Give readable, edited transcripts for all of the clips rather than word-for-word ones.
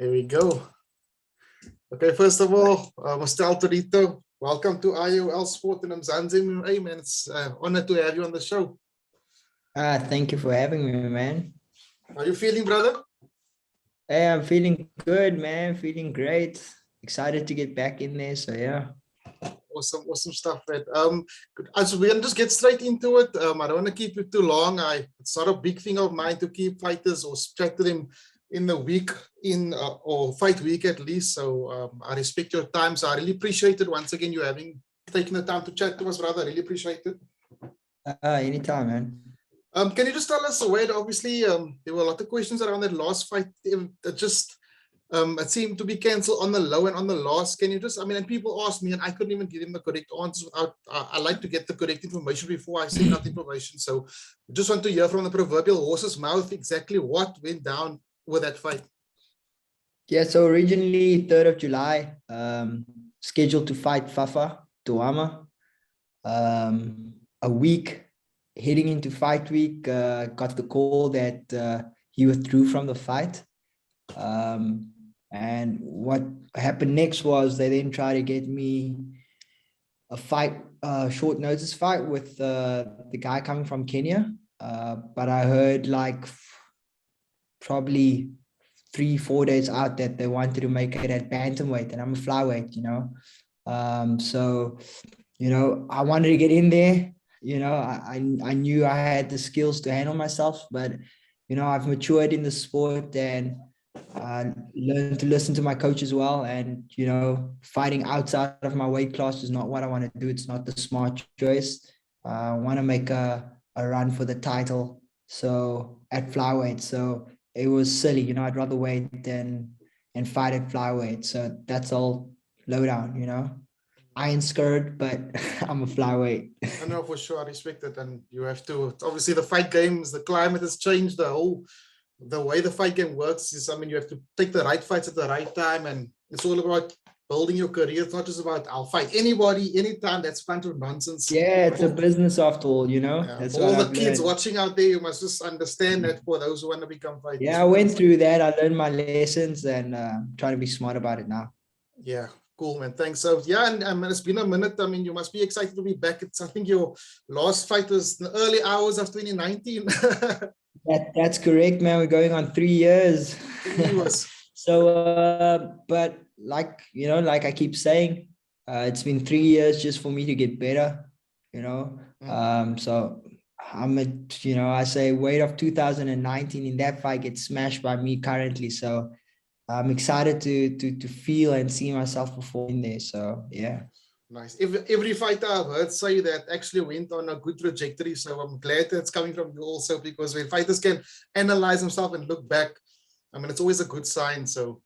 Here we go. Okay, first of all, Mr. Torito, welcome to IOL Sport and Nkazimulo MMA, man. It's an honor to have you on the show. Thank you for having me, man. How are you feeling, brother? Hey, I'm feeling good, man. Feeling great. Excited to get back in there. So yeah. Awesome stuff, man. As we're gonna just get straight into it. I don't want to keep it too long. It's not a big thing of mine to keep fighters or chat to them in the week, or fight week at least. So I respect your time. So I really appreciate it. Once again, you having taken the time to chat to us, brother. I really appreciate it. Anytime, man. Can you just tell us, Wade? Obviously, there were a lot of questions around that last fight. It seemed to be cancelled on the low and on the last. Can you just, and people asked me and I couldn't even give them the correct answers without, I like to get the correct information before I send out information. So I just want to hear from the proverbial horse's mouth exactly what went down with that fight. Yeah, so originally 3rd of July, scheduled to fight Fafa Tuama. A week heading into fight week, got the call that he withdrew from the fight. And what happened next was they then tried to get me a fight, short notice fight with the guy coming from Kenya. But I heard like probably 3-4 days out that they wanted to make it at bantamweight, and I'm a flyweight, so I wanted to get in there. I knew I had the skills to handle myself, but I've matured in the sport and learned to listen to my coach as well. And fighting outside of my weight class is not what I want to do. It's not the smart choice. I want to make a run for the title, so at flyweight. So it was silly, I'd rather wait and fight at flyweight. So that's all lowdown, iron skirt, but I'm a flyweight. I know for sure. I respect it. And you have to, obviously the fight games, the climate has changed. The way the fight game works is, you have to take the right fights at the right time. And it's all about building your career. It's not just about, I'll fight anybody, anytime. That's fun to nonsense. Yeah, it's a business after all, That's all the kids watching out there, you must just understand that for those who want to become fighters. Yeah, I went through that. I learned my lessons and trying to be smart about it now. Yeah, cool, man. Thanks. So yeah, and it's been a minute. You must be excited to be back. I think your last fight was in the early hours of 2019. That's correct, man. We're going on 3 years. 3 years. So, but like I keep saying, it's been 3 years just for me to get better, so I'm I say weight of 2019 in that fight gets smashed by me currently. So I'm excited to feel and see myself perform there. So yeah. Nice. Every fighter I've heard say that actually went on a good trajectory. So I'm glad that it's coming from you also, because when fighters can analyze themselves and look back, it's always a good sign. So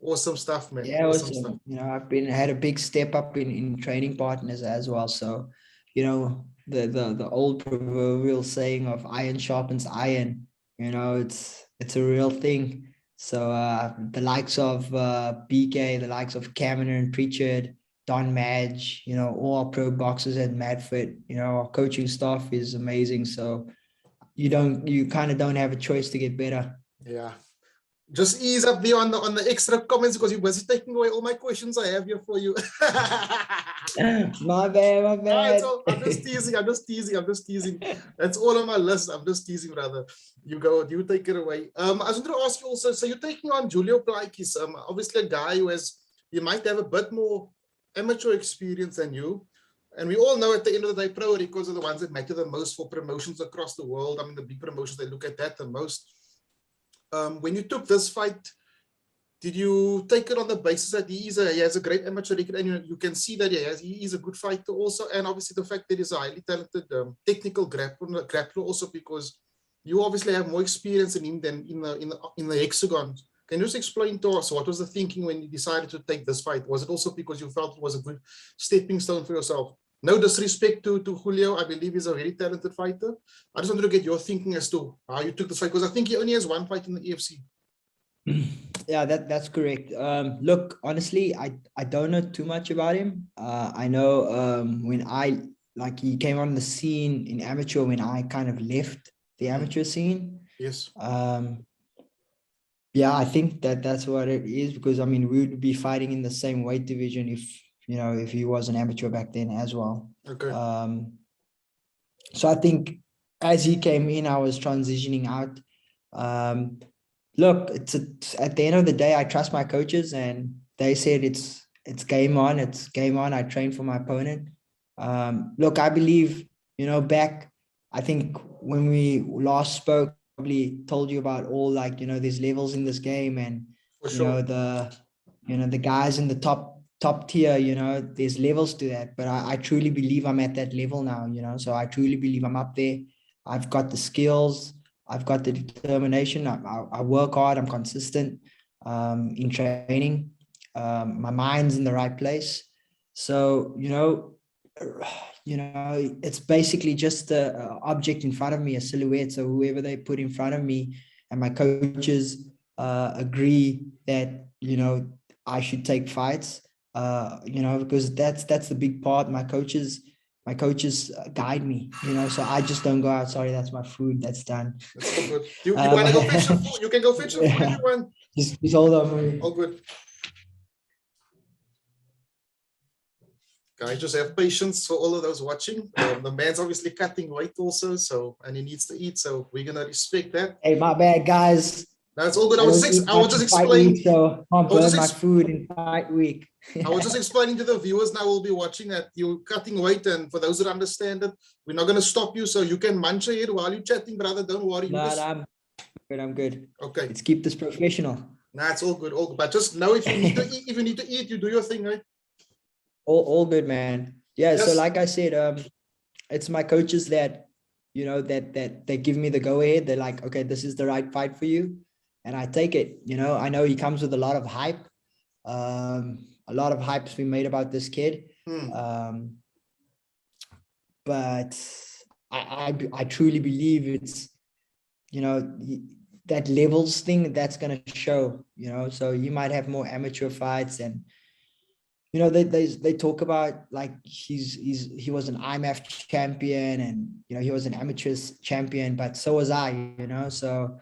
awesome stuff, man. Yeah, awesome stuff. I've had a big step up in training partners as well. So, the old proverbial saying of iron sharpens iron, it's a real thing. So the likes of Biko, the likes of Cameron and Pritchard, Donn, Madge, all our pro boxers at MADFit, our coaching staff is amazing. So you kind of don't have a choice to get better. Yeah. Just ease up there on the extra comments, because you're busy taking away all my questions I have here for you. My bad. I'm just teasing. That's all on my list. I'm just teasing, brother. You take it away. I was going to ask you also, so you're taking on Julio Plaikis, obviously a guy you might have a bit more amateur experience than you. And we all know at the end of the day, pro records are the ones that matter the most for promotions across the world. The big promotions, they look at that the most. When you took this fight, did you take it on the basis that he has a great amateur record, and you can see that he is a good fighter also, and obviously the fact that he's a highly talented technical grappler also, because you obviously have more experience in him than in the hexagon. Can you just explain to us what was the thinking when you decided to take this fight? Was it also because you felt it was a good stepping stone for yourself? No disrespect to Julio. I believe he's a very talented fighter. I just wanted to get your thinking as to how you took this fight, because I think he only has one fight in the EFC. Yeah, that's correct. Look, honestly, I don't know too much about him. I know when he came on the scene in amateur when I kind of left the amateur scene. Yes. Yeah, I think that's what it is, because I mean we would be fighting in the same weight division if if he was an amateur back then as well. Okay. So I think as he came in, I was transitioning out. Look, it's at the end of the day, I trust my coaches, and they said it's game on. It's game on. I train for my opponent. Look, I believe, back, I think when we last spoke, probably told you about all, like, there's levels in this game, and For sure. the guys in the top tier, there's levels to that. But I truly believe I'm at that level now, so I truly believe I'm up there. I've got the skills, I've got the determination. I work hard, I'm consistent in training. My mind's in the right place. So, it's basically just a object in front of me, a silhouette. So whoever they put in front of me, and my coaches agree that, I should take fights, because that's the big part. My coaches guide me, so I just don't go out. Sorry, that's my food. That's done. That's all good. You want to go fetch the food? You can go fetch the food if you want. Just hold on for me. All good. Guys, just have patience for all of those watching. The man's obviously cutting weight also, and he needs to eat, so we're gonna respect that. Hey, my bad, guys. That's all good. I was just explaining. So can't burn my food in fight week. I was just explaining to the viewers now will be watching that you're cutting weight, and for those that understand it, we're not going to stop you, so you can munch ahead while you're chatting, brother. Don't worry. I'm good. I'm good. Okay. Let's keep this professional. Nah, it's all good. All good. But just know if you need to eat, you do your thing, right? All good, man. Yeah. Yes. So like I said, it's my coaches that, that they give me the go ahead. They're like, okay, this is the right fight for you. And I take it. I know he comes with a lot of hype. A lot of hype's been made about this kid. But I truly believe it's, that levels thing that's going to show, so you might have more amateur fights, and, they talk about, like, he was an IMAF champion, and, he was an amateur champion, but so was I, so,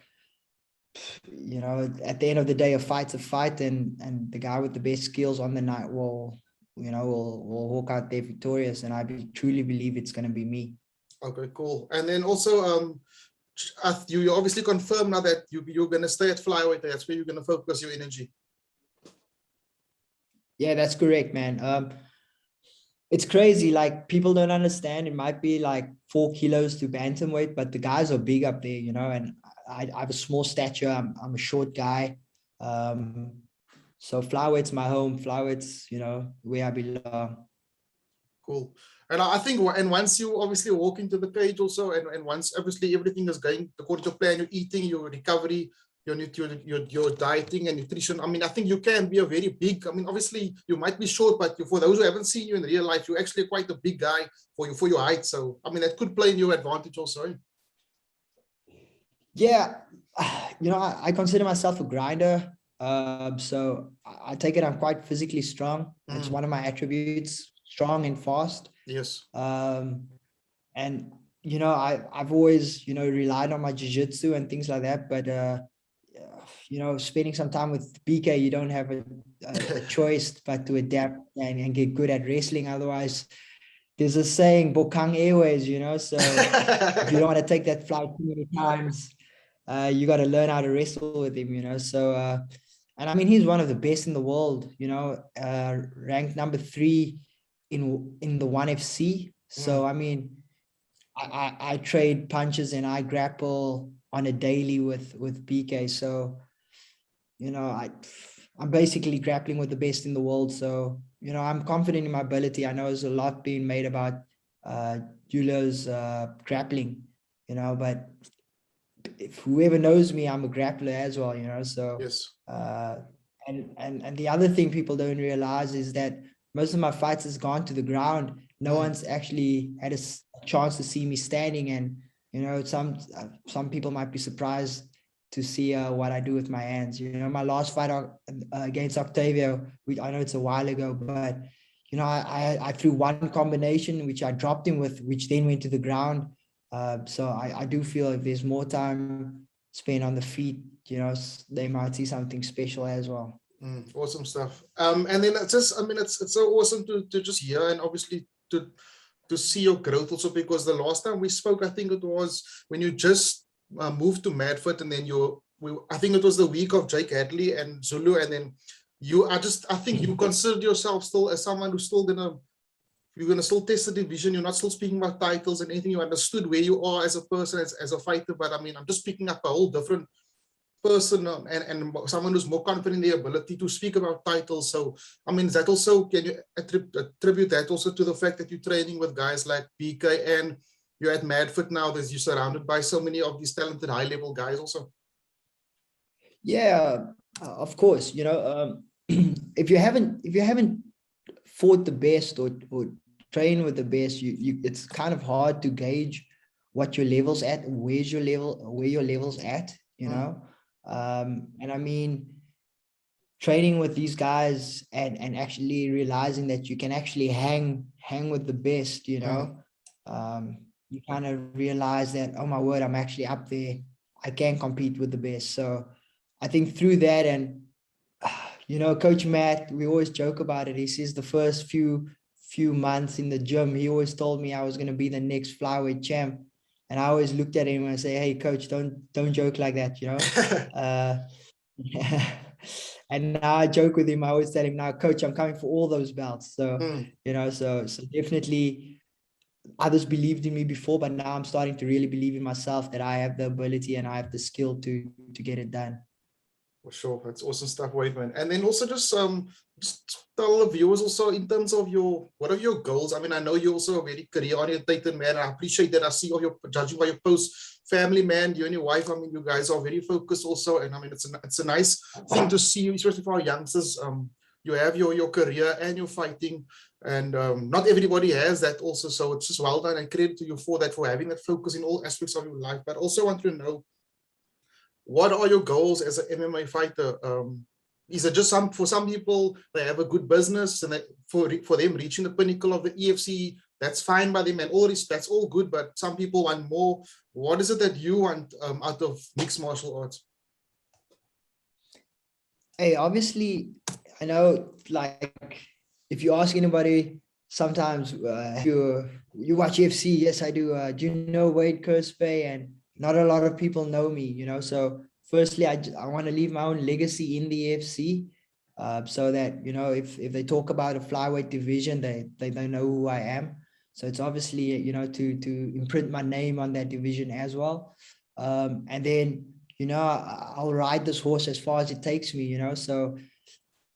at the end of the day, a fight's a fight, and the guy with the best skills on the night will walk out there victorious, and I truly believe it's going to be me. Okay, cool. And then also, you obviously confirm now that you're going to stay at flyweight. That's where you're going to focus your energy. Yeah, that's correct, man. It's crazy. Like, people don't understand. It might be like 4 kilos to bantamweight, but the guys are big up there, and I have a small stature. I'm a short guy. So flyweight's my home. Flyweight's, where I belong. Cool. And I think, and once you obviously walk into the cage also, and once obviously everything is going according to plan, you're eating, your recovery, your dieting and nutrition. I mean, I think you can be a very big, obviously you might be short, but for those who haven't seen you in real life, you're actually quite a big guy for your height. So, that could play in your advantage also. Yeah. I consider myself a grinder. So I take it I'm quite physically strong. It's one of my attributes, strong and fast. Yes. And, I've always, relied on my jiu-jitsu and things like that. But, spending some time with Biko, you don't have a choice but to adapt and get good at wrestling. Otherwise, there's a saying, Bokang Airways, so if you don't want to take that flight too many times, you got to learn how to wrestle with him, so, and he's one of the best in the world, ranked number 3 in the 1FC. So, I trade punches and I grapple on a daily with BK. So, I'm basically grappling with the best in the world. So, I'm confident in my ability. I know there's a lot being made about Julio's grappling, but if whoever knows me, I'm a grappler as well, so yes. And the other thing people don't realize is that most of my fights has gone to the ground. No one's actually had a chance to see me standing, and some people might be surprised to see what I do with my hands. My last fight against Octavio, I know it's a while ago, but I threw one combination which I dropped him with, which then went to the ground. So I do feel if there's more time spend on the feet, you know, they might see something special as well. Awesome stuff. And then it's just, I mean, it's so awesome to just hear, and obviously to see your growth also, because the last time we spoke, I think it was when you just moved to MADFit, and then I think it was the week of Jake Hadley and Zulu, and then I think you considered yourself still as someone who's still you're gonna still test the division. You're not still speaking about titles and anything. You understood where you are as a person, as a fighter. But I mean, I'm just picking up a whole different person, and someone who's more confident in their ability to speak about titles. So I mean, that also, can you attribute that also to the fact that you're training with guys like Biko, and you're at MADFit now, that you're surrounded by so many of these talented high-level guys also? Yeah, of course. You know, if you haven't fought the best or train with the best, it's kind of hard to gauge what your level's at, where your level's at, you know. And I mean, training with these guys and actually realizing that you can actually hang with the best, you know, you kind of realize that, oh my word, I'm actually up there, I can compete with the best. So I think through that, and you know, Coach Matt, we always joke about it. He says the first few months in the gym, he always told me I was going to be the next flyweight champ. And I always looked at him and say, hey, coach, don't joke like that, you know? And now I joke with him. I always tell him, now, coach, I'm coming for all those belts. So, you know, so definitely others believed in me before, but now I'm starting to really believe in myself that I have the ability and I have the skill to get it done. For sure, that's awesome stuff, Wade, man. And then also just tell the viewers also, in terms of what are your goals? I mean, I know you're also a very career-oriented man. I appreciate that. I see all your, judging by your posts, family man, you and your wife. I mean, you guys are very focused also, and I mean, it's a nice thing to see, especially for our youngsters. You have your career and your fighting, and not everybody has that also. So it's just well done, and credit to you for that, for having that focus in all aspects of your life. But also I want to know, what are your goals as an MMA fighter? Is it just for some people, they have a good business, and for them reaching the pinnacle of the EFC, that's fine by them, and that's all good, but some people want more. What is it that you want out of mixed martial arts? Hey, obviously, I know, like, if you ask anybody, sometimes you watch EFC, yes, I do. Do you know Wade Kerspuy? And not a lot of people know me, you know. So firstly, I want to leave my own legacy in the EFC, so that, you know, if they talk about a flyweight division, they don't know who I am. So it's obviously, you know, to imprint my name on that division as well. And then, you know, I'll ride this horse as far as it takes me, you know. So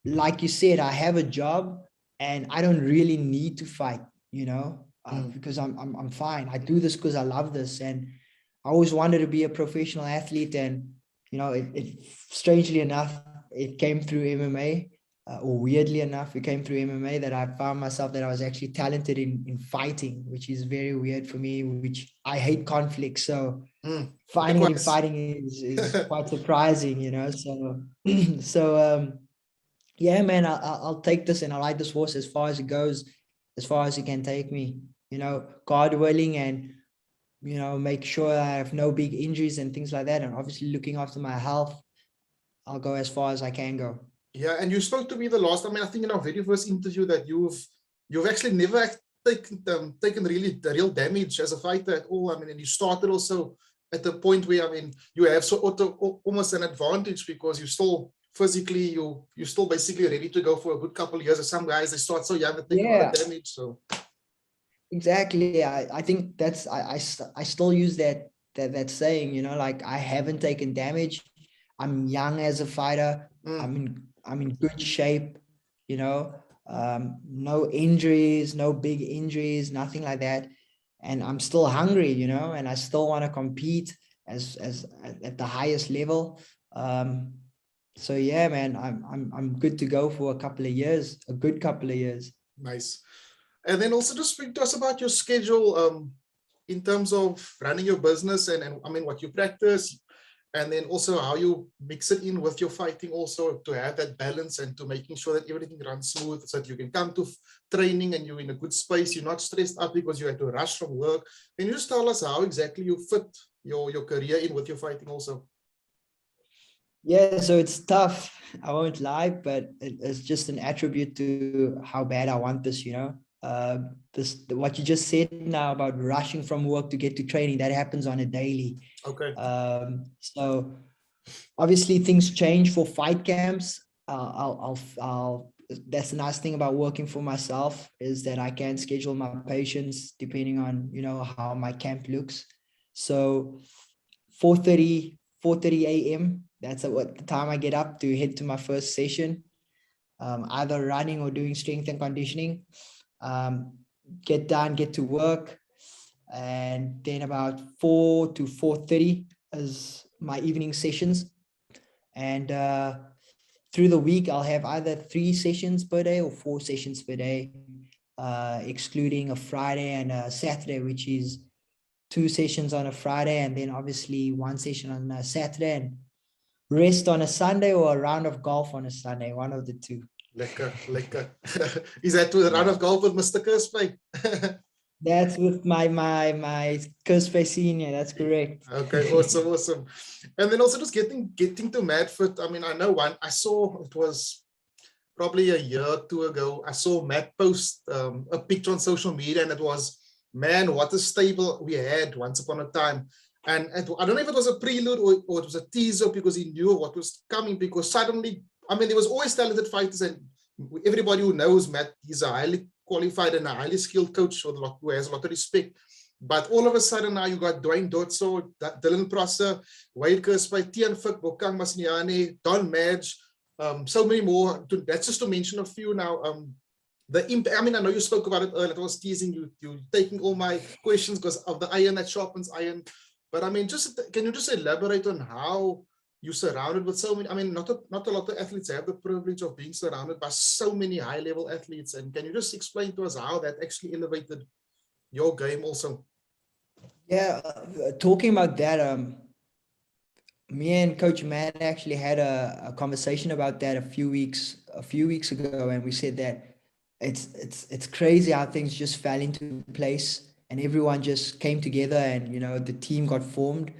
like you said, I have a job and I don't really need to fight, you know, because I'm fine. I do this because I love this, and I always wanted to be a professional athlete. And, you know, it strangely enough, it came through MMA, or weirdly enough, it came through MMA that I found myself that I was actually talented in fighting, which is very weird for me, which I hate conflict. So finding it in fighting is quite surprising, you know. So, yeah, man, I'll take this and I'll ride this horse as far as it goes, as far as it can take me, you know, God willing, and, you know, make sure I have no big injuries and things like that. And obviously looking after my health, I'll go as far as I can go. Yeah, and you spoke to me the last time, I think in our very first interview, that you've actually never taken real damage as a fighter at all. I mean, and you started also at the point where, I mean, you have almost an advantage, because you still physically, you're still basically ready to go for a good couple of years. As some guys, they start so young that they take a lot of damage. So exactly, I think that's I still use that saying, you know, like, I haven't taken damage. I'm young as a fighter. I'm in good shape, you know. No injuries, no big injuries, nothing like that. And I'm still hungry, you know, and I still want to compete as at the highest level. So yeah, man, I'm good to go for a good couple of years. Nice. And then also just speak to us about your schedule, in terms of running your business, and I mean, what you practice, and then also how you mix it in with your fighting, also to have that balance and to making sure that everything runs smooth, so that you can come to training and you're in a good space. You're not stressed out because you had to rush from work. Can you just tell us how exactly you fit your career in with your fighting also? Yeah, so it's tough. I won't lie, but it's just an attribute to how bad I want this, you know. What you just said now about rushing from work to get to training, that happens on a daily. Okay. So obviously things change for fight camps. That's the nice thing about working for myself, is that I can schedule my patients depending on, you know, how my camp looks. So 4:30 a.m. That's what the time I get up to head to my first session, either running or doing strength and conditioning. Get done, get to work, and then about 4 to 4:30 is my evening sessions. And through the week, I'll have either 3 sessions per day or 4 sessions per day, excluding a Friday and a Saturday, which is 2 sessions on a Friday, and then obviously 1 session on a Saturday, and rest on a Sunday, or a round of golf on a Sunday, one of the two. Lekker, lekker. Is that to the round of golf with Mr. Kerspuy? That's with my Kerspuy senior. That's correct. Okay, awesome, awesome. And then also just getting to MADFit. I mean, I know I saw, it was probably a year or two ago, I saw Matt post a picture on social media, and it was, man, what a stable we had once upon a time. And I don't know if it was a prelude or it was a teaser, because he knew what was coming, because suddenly, I mean, there was always talented fighters, and everybody who knows Matt, he's a highly qualified and a highly skilled coach who has a lot of respect. But all of a sudden now you got Dwayne Dotso, Dylan Prosser, Wade Kerspuy, Tian Fik, Bokang Airways, Donn, Madge, so many more. That's just to mention a few now. The impact, I mean, I know you spoke about it earlier. I was teasing you taking all my questions because of the iron that sharpens iron. But I mean, can you just elaborate on how you're surrounded with so many? I mean, not a lot of athletes have the privilege of being surrounded by so many high-level athletes. And can you just explain to us how that actually elevated your game also? Yeah, talking about that, me and Coach Matt actually had a conversation about that a few weeks ago, and we said that it's crazy how things just fell into place and everyone just came together, and you know, the team got formed,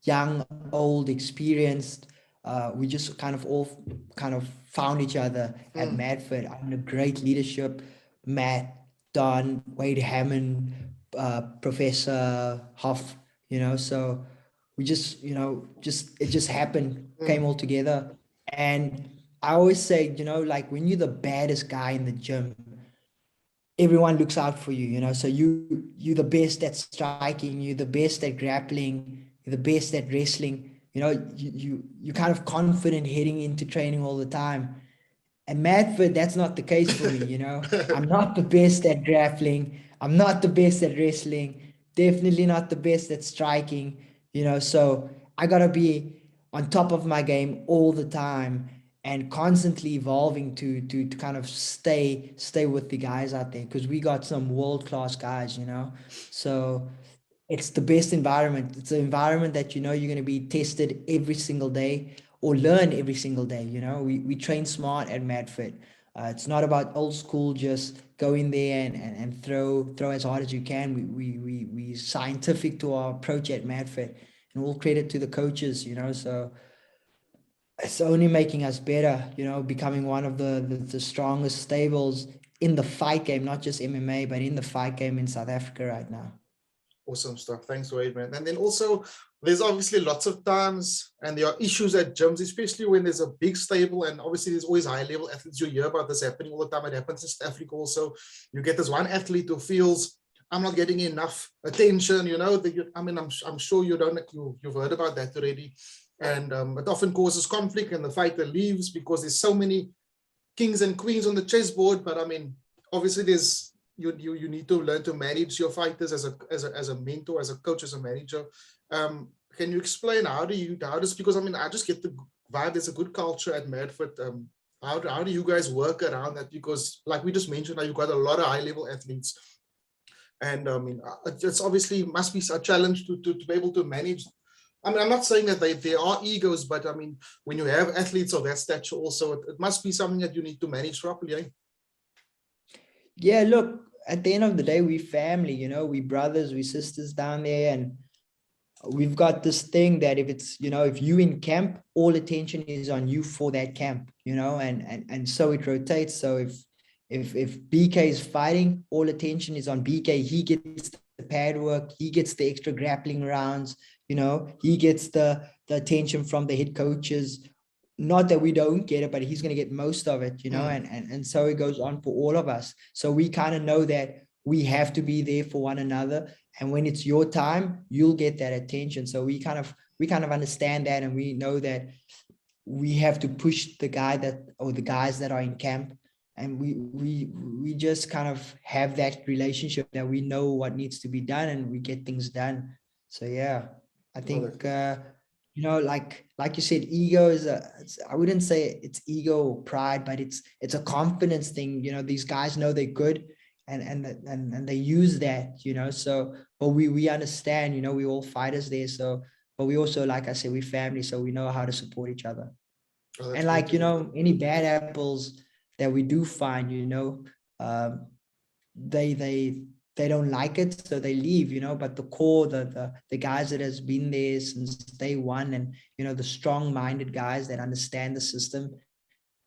young, old, experienced. We just kind of all found each other at MADFit under great leadership. Matt, Donn, Wade Hammond, Professor Hoff, you know, so we just, you know, it just happened, came all together. And I always say, you know, like when you're the baddest guy in the gym, everyone looks out for you, you know. So you're the best at striking, you're the best at grappling, you're the best at wrestling, you know. You're kind of confident heading into training all the time. And MADFit, that's not the case for me, you know. I'm not the best at grappling, I'm not the best at wrestling, definitely not the best at striking, you know. So I gotta be on top of my game all the time and constantly evolving to kind of stay with the guys out there, because we got some world-class guys, you know. So it's the best environment. It's an environment that, you know, you're going to be tested every single day or learn every single day. You know, we train smart at MADFit. It's not about old school, just go in there and throw as hard as you can. We scientific to our approach at MADFit, and all credit to the coaches, you know. So it's only making us better, you know, becoming one of the strongest stables in the fight game, not just MMA, but in the fight game in South Africa right now. Awesome stuff. Thanks, Wade, man. And then also, there's obviously lots of times, and there are issues at gyms, especially when there's a big stable, and obviously there's always high-level athletes. You hear about this happening all the time. It happens in South Africa also. You get this one athlete who feels, I'm not getting enough attention, you know. I mean, I'm sure you've heard about that already. And it often causes conflict, and the fighter leaves because there's so many kings and queens on the chessboard. But I mean, obviously you need to learn to manage your fighters as a mentor, as a coach, as a manager. Can you explain how does, because I mean, I just get the vibe there's a good culture at MADFit. How do you guys work around that? Because like we just mentioned, you've got a lot of high-level athletes, and I mean, it's obviously must be a challenge to be able to manage. I mean, I'm not saying that there are egos, but I mean, when you have athletes of that stature also, it must be something that you need to manage properly. Eh? Yeah, look, at the end of the day, we family, you know, we brothers, we sisters down there. And we've got this thing that if it's, if you in camp, all attention is on you for that camp, and so it rotates. So if BK is fighting, all attention is on BK. He gets the pad work, he gets the extra grappling rounds, he gets the attention from the head coaches. Not that we don't get it, but he's going to get most of it, and so it goes on for all of us. So we kind of know that we have to be there for one another. And when it's your time, you'll get that attention. So we kind of understand that, and we know that we have to push the guys that are in camp. And we just kind of have that relationship that we know what needs to be done, and we get things done. So yeah, I think like you said, ego is I wouldn't say it's ego or pride, but it's a confidence thing. These guys know they're good, and they use that. So but we understand. We all fighters there. So but we also, like I said, we're family, so we know how to support each other. And like any bad apples that we do find, they don't like it, so they leave, but the core, the guys that has been there since day one, and the strong-minded guys that understand the system,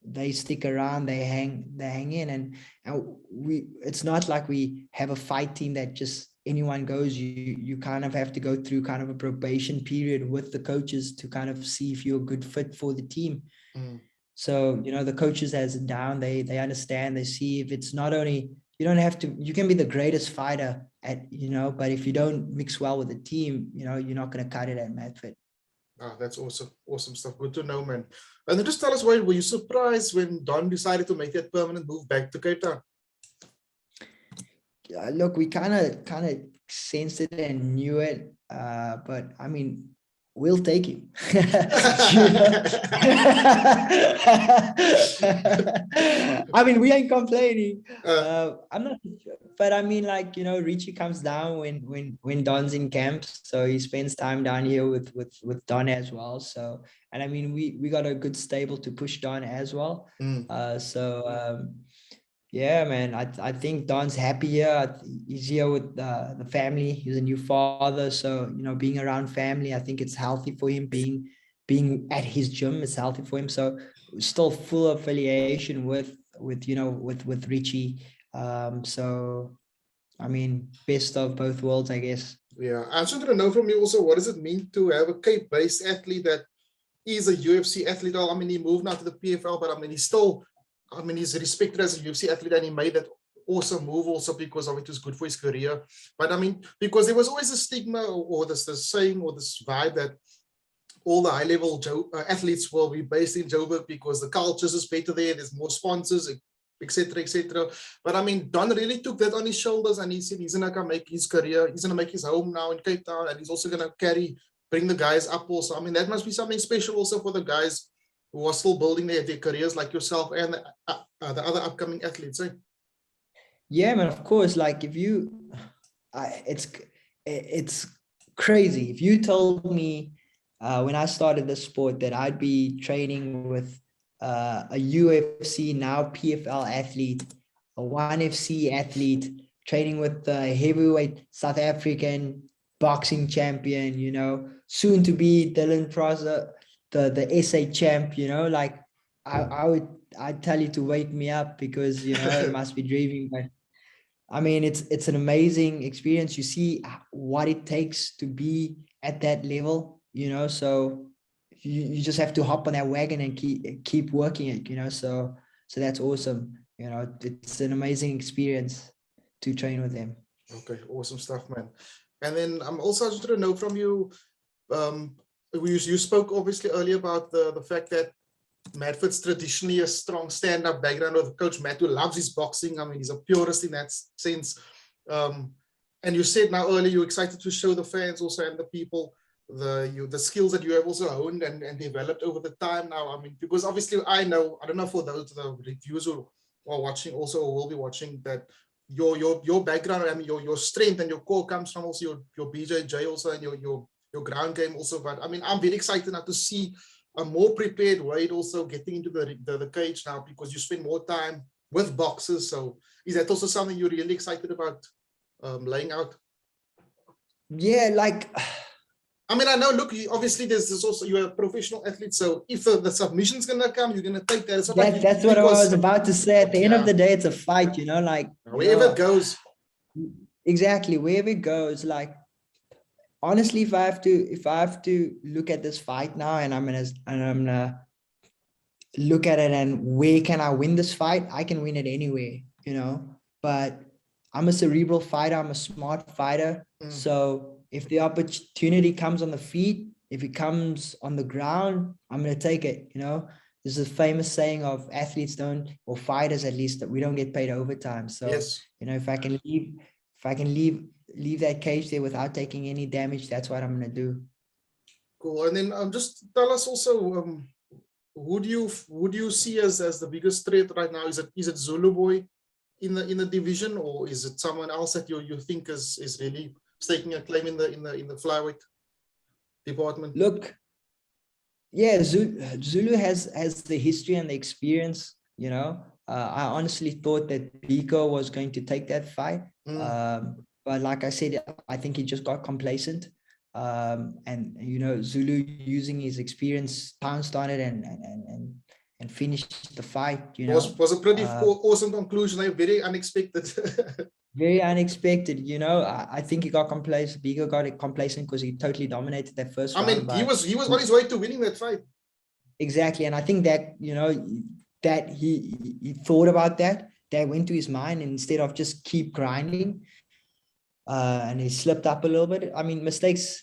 they stick around, they hang in, and it's not like we have a fight team that just anyone goes. You kind of have to go through kind of a probation period with the coaches to kind of see if you're a good fit for the team. So the coaches as it down, they understand, they see if it's not only, you can be the greatest fighter but if you don't mix well with the team, you're not going to cut it at MADFit. That's awesome stuff. Good to know, man. And then just tell us, why were you surprised when Donn decided to make that permanent move back to Cape Town? Look, we kind of sensed it and knew it, but I mean, we'll take him. I mean, we ain't complaining. I'm not sure, but I mean, like, Richie comes down when Donn's in camp, so he spends time down here with Donn as well. So, and I mean, we got a good stable to push Donn as well. Yeah, man, I think Donn's happy here. He's here with the family. He's a new father. So, being around family, I think it's healthy for him. Being at his gym is healthy for him. So still full affiliation with Richie. So, I mean, best of both worlds, I guess. Yeah, I just want to know from you also, what does it mean to have a Cape-based athlete that is a UFC athlete? I mean, he moved now to the PFL, but I mean, he's respected as a UFC athlete, and he made that awesome move also because of it was good for his career. But I mean, because there was always a stigma or this saying or this vibe that all the high-level athletes will be based in Joburg because the culture is better there, there's more sponsors, etc., etc. But I mean, Donn really took that on his shoulders, and he said he's going to make his career, he's going to make his home now in Cape Town, and he's also going to bring the guys up also. I mean, that must be something special also for the guys who are still building their careers like yourself and the other upcoming athletes, eh? Yeah, man, of course. Like it's crazy. If you told me when I started the sport that I'd be training with a UFC, now PFL athlete, a 1FC athlete, training with the heavyweight South African boxing champion, soon to be Dylan Prosser, the SA champ, like I'd tell you to wake me up because, it must be dreaming. But I mean, it's an amazing experience. You see what it takes to be at that level, so you just have to hop on that wagon and keep working it, so that's awesome. It's an amazing experience to train with them. Okay, awesome stuff, man. And then I'm also just to know from you, you spoke obviously earlier about the fact that MADFit's traditionally a strong stand-up background with Coach Matt, who loves his boxing. I mean, he's a purist in that sense. And you said now earlier you're excited to show the fans also and the people the skills that you have also honed and developed over the time now. I mean, because obviously I don't know for those the reviewers who are watching also or will be watching, that your background, I mean, your strength and your core comes from also your BJJ also and your ground game also. But I mean, I'm very excited now to see a more prepared Wade also getting into the cage now, because you spend more time with boxers. So is that also something you're really excited about laying out? Yeah, like I mean, I know, look, obviously there's this also, you're a professional athlete, so if the submission's going to come, you're going to take that. It's not like That's what I was about to say. At the end of the day, it's a fight, you know, like wherever it goes. Exactly, wherever it goes. Like, honestly, if I have to look at this fight now, and I'm gonna look at it and where can I win this fight, I can win it anywhere, you know. But I'm a cerebral fighter, I'm a smart fighter. So if the opportunity comes on the feet, if it comes on the ground, I'm going to take it, you know. There's a famous saying of athletes don't, or fighters at least, that we don't get paid overtime. So, you know, if I can leave that cage there without taking any damage, that's what I'm going to do. Cool. And then just tell us also, who do you see as the biggest threat right now? Is it Zulu Boy in the division, or is it someone else that you think is really staking a claim in the flyweight department? Look, yeah, Zulu has the history and the experience, you know. I honestly thought that Biko was going to take that fight, but like I said, I think he just got complacent. And you know, Zulu, using his experience, pounced on it and finished the fight. You know, was a pretty awesome conclusion. Very unexpected. Very unexpected. You know, I think he got complacent. Biko got complacent because he totally dominated that first round. I mean, he was on his way to winning that fight. Exactly, and I think that, you know, that he thought about that. That went to his mind, and instead of just keep grinding. And he slipped up a little bit. I mean, mistakes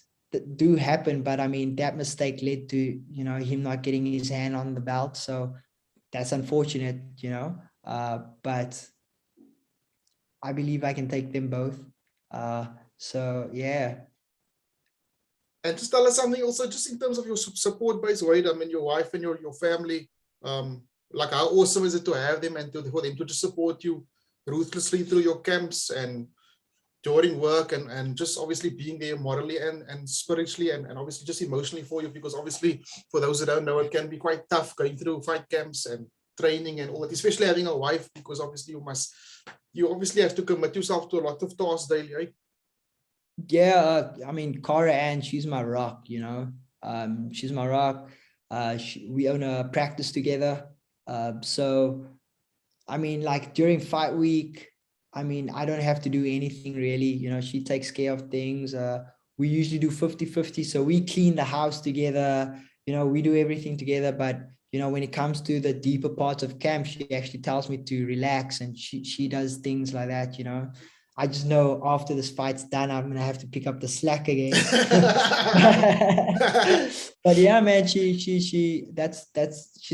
do happen, but I mean, that mistake led to, you know, him not getting his hand on the belt. So that's unfortunate, you know, but I believe I can take them both. So, yeah. And just tell us something also, just in terms of your support base, Wade. I mean, your wife and your family, like how awesome is it to have them and for them to just support you ruthlessly through your camps and during work and just obviously being there morally and spiritually and obviously just emotionally for you, because obviously for those who don't know, it can be quite tough going through fight camps and training and all that, especially having a wife, because obviously you obviously have to commit yourself to a lot of tasks daily, right? Yeah, I mean, Cara Ann, she's my rock, you know. She's my rock. We own a practice together. So, I mean, like during fight week, I mean, I don't have to do anything really, you know, she takes care of things. We usually do 50-50. So we clean the house together, you know, we do everything together. But, you know, when it comes to the deeper parts of camp, she actually tells me to relax, and she does things like that, you know. I just know after this fight's done, I'm going to have to pick up the slack again. But yeah, man, she's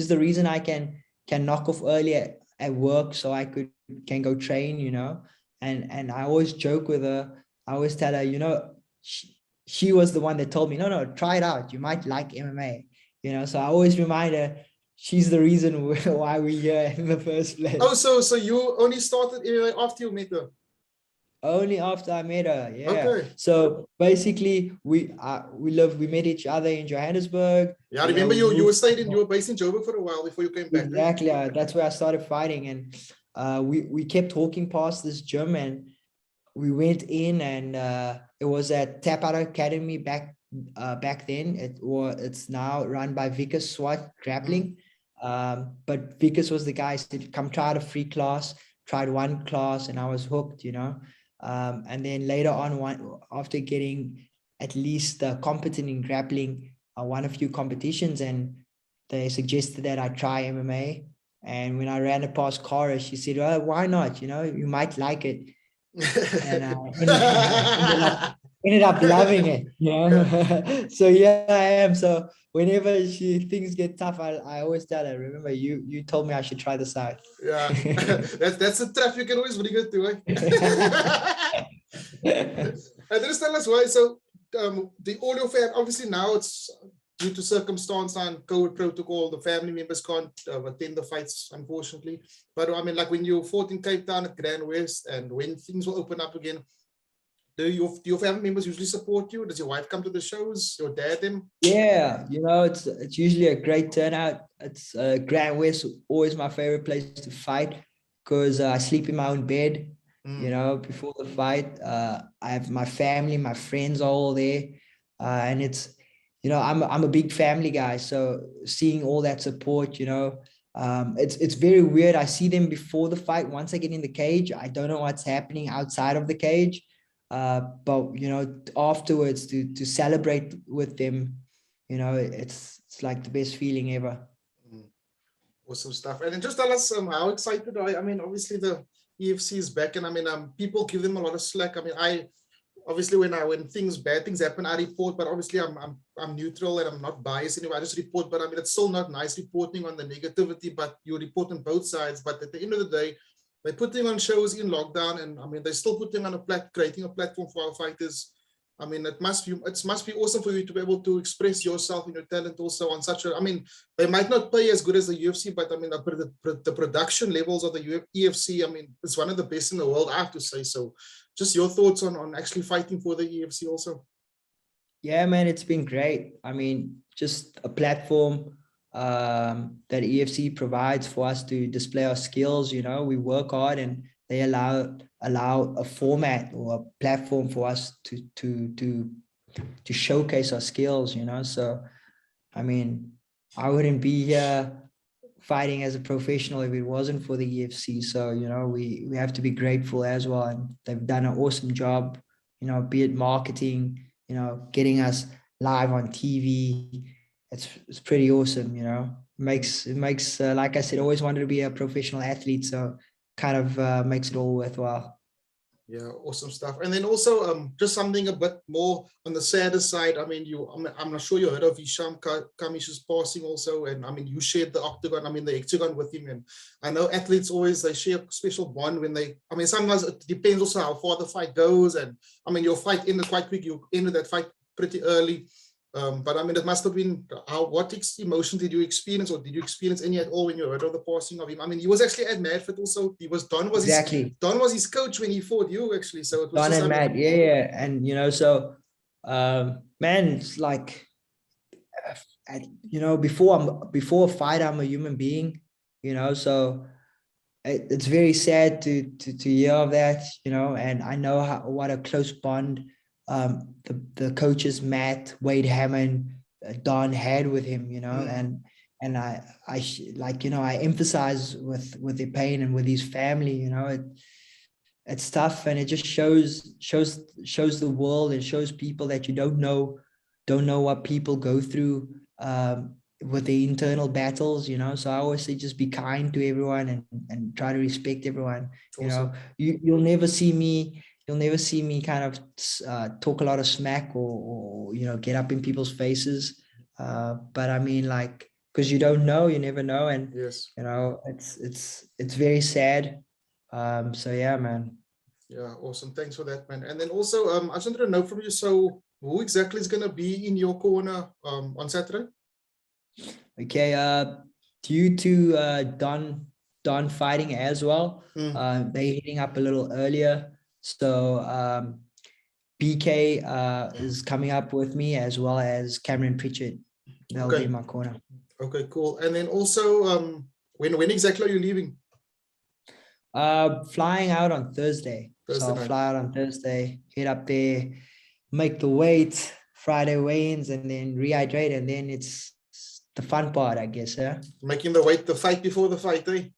the reason I can knock off early at work, so I can go train, you know. And I always joke with her. I always tell her, you know, she was the one that told me, no, try it out. You might like MMA, you know. So I always remind her she's the reason why we're here in the first place. Oh, so you only started MMA after you met her? Only after I met her, yeah. Okay. So basically, we met each other in Johannesburg. Yeah, I remember you were based in Joburg for a while before you came back. Exactly, that's where I started fighting, and we kept walking past this gym, and we went in, and it was at Tap Out Academy back then. It's now run by Vickers SWAT Grappling, but Vickers was the guy who said, "Come try a free class." Tried one class, and I was hooked, you know. And then later on, after getting at least competent in grappling, I won a few competitions, and they suggested that I try MMA. And when I ran it past Cara, she said, "Well, why not? You know, you might like it." And I ended up loving it, you know. So yeah, I am. So whenever things get tough, I always tell her, remember, you told me I should try this out. Yeah, that's a trap you can always bring it to, right? And just tell us why. So all your family, obviously now it's due to circumstance and COVID protocol, the family members can't attend the fights, unfortunately. But I mean, like when you fought in Cape Town at Grand West, and when things will open up again, do your family members usually support you? Does your wife come to the shows? Your dad, them? Yeah, you know, it's usually a great turnout. It's Grand West, always my favorite place to fight, because I sleep in my own bed. You know, before the fight, I have my family, my friends are all there. And it's, you know, I'm a big family guy. So seeing all that support, you know, it's very weird. I see them before the fight. Once I get in the cage, I don't know what's happening outside of the cage. But you know, afterwards to celebrate with them, you know, it's like the best feeling ever. Awesome stuff. And then just tell us how excited are you? I mean, obviously the EFC is back, and I mean, people give them a lot of slack. I mean, I obviously when bad things happen, I report, but obviously I'm neutral and I'm not biased anyway. I just report, but I mean, it's still not nice reporting on the negativity, but you report on both sides. But at the end of the day, they're putting on shows in lockdown, and I mean, they're still putting on creating a platform for our fighters. I mean, it must be awesome for you to be able to express yourself and your talent also on such a, I mean, they might not pay as good as the UFC, but I mean, the production levels of the EFC, I mean, it's one of the best in the world, I have to say. So just your thoughts on actually fighting for the EFC also. Yeah, man, it's been great. I mean, just a platform that EFC provides for us to display our skills. You know, we work hard, and they allow a format or a platform for us to showcase our skills, you know. So I mean, I wouldn't be here fighting as a professional if it wasn't for the EFC. So, you know, we have to be grateful as well, and they've done an awesome job, you know, be it marketing, you know, getting us live on TV. It's pretty awesome, you know. It makes like I said, always wanted to be a professional athlete, so kind of makes it all worthwhile. Yeah, awesome stuff. And then also just something a bit more on the sadder side. I mean, I'm not sure you heard of Hisham Kamisha's passing also, and I mean, you shared the octagon, I mean, the hexagon with him. And I know athletes always, they share a special bond when they, I mean, sometimes it depends also how far the fight goes. And I mean, your fight ended quite quick. You ended that fight pretty early. But I mean, it must have been, what emotion did you experience, or did you experience any at all when you heard of the passing of him? I mean, he was actually at MADFit also. Donn was his coach when he fought you, actually. So it was Donn and Madge, yeah. And, you know, so, man, it's like, you know, before a fight, I'm a human being, you know, so it's very sad to hear of that, you know, and I know what a close bond the coaches Matt, Wade Hammond, Donn had with him, you know, and I like, you know, I empathize with their pain and with his family, you know. It's tough, and it just shows the world, and shows people that you don't know what people go through with the internal battles, you know. So I always say, just be kind to everyone, and try to respect everyone. You know, you'll never see me kind of talk a lot of smack or you know, get up in people's faces. But I mean, like, because you don't know, you never know, and yes, you know, it's very sad. So yeah, man. Yeah, awesome. Thanks for that, man. And then also, I just wanted to know from you, so who exactly is going to be in your corner on Saturday? Okay, due to Donn fighting as well, they're hitting up a little earlier. So BK is coming up with me, as well as Cameron Pritchard. They'll be in my corner. Okay, cool. And then also, when exactly are you leaving? Flying out on Thursday. So I'll fly out on Thursday, head up there, make the weight, Friday weigh-ins, and then rehydrate, and then it's the fun part, I guess. Yeah. Making the weight, the fight before the fight, eh?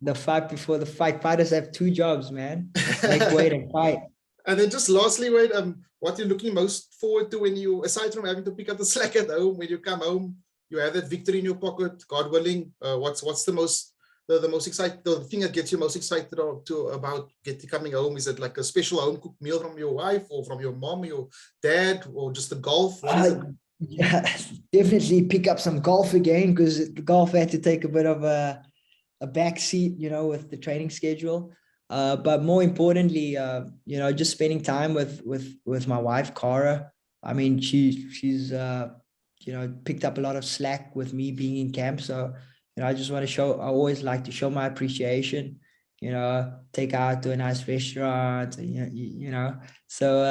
The fight before the fight. Fighters have two jobs, man: make weight and fight. And then just lastly, Wade, what you're looking most forward to when you, aside from having to pick up the slack at home, when you come home, you have that victory in your pocket, God willing. What's the most exciting, the thing that gets you most excited about coming home? Is it like a special home cooked meal from your wife, or from your mom, your dad, or just the golf? What is it? Yeah, definitely pick up some golf again, because the golf had to take a bit of a back seat, you know, with the training schedule. But more importantly, you know, just spending time with my wife, Cara. I mean, she's you know, picked up a lot of slack with me being in camp. So, you know, I always like to show my appreciation, you know, take her out to a nice restaurant, you know. So,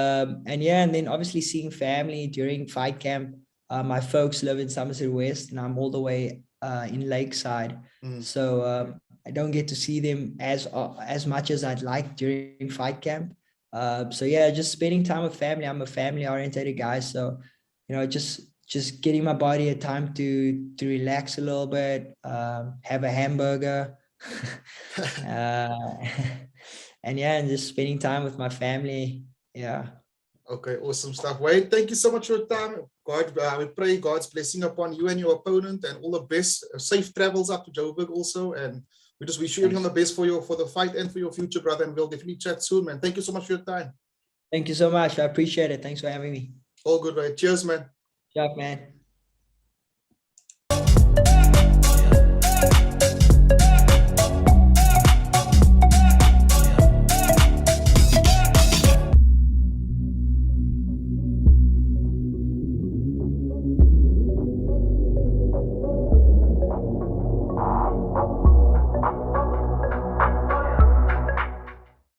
and yeah, and then obviously seeing family during fight camp. My folks live in Somerset West, and I'm all the way in Lakeside. So I don't get to see them as much as I'd like during fight camp. So yeah, just spending time with family. I'm a family oriented guy, so you know, just getting my body a time to relax a little bit, have a hamburger, and yeah, and just spending time with my family. Yeah. Okay, awesome stuff. Wayne, thank you so much for your time. God, we pray God's blessing upon you and your opponent, and all the best. Safe travels up to Joburg also, and we just wish you everything on the best for the fight and for your future, brother. And we'll definitely chat soon, man. Thank you so much for your time. Thank you so much. I appreciate it. Thanks for having me. All good, right? Cheers, man. Ciao, man.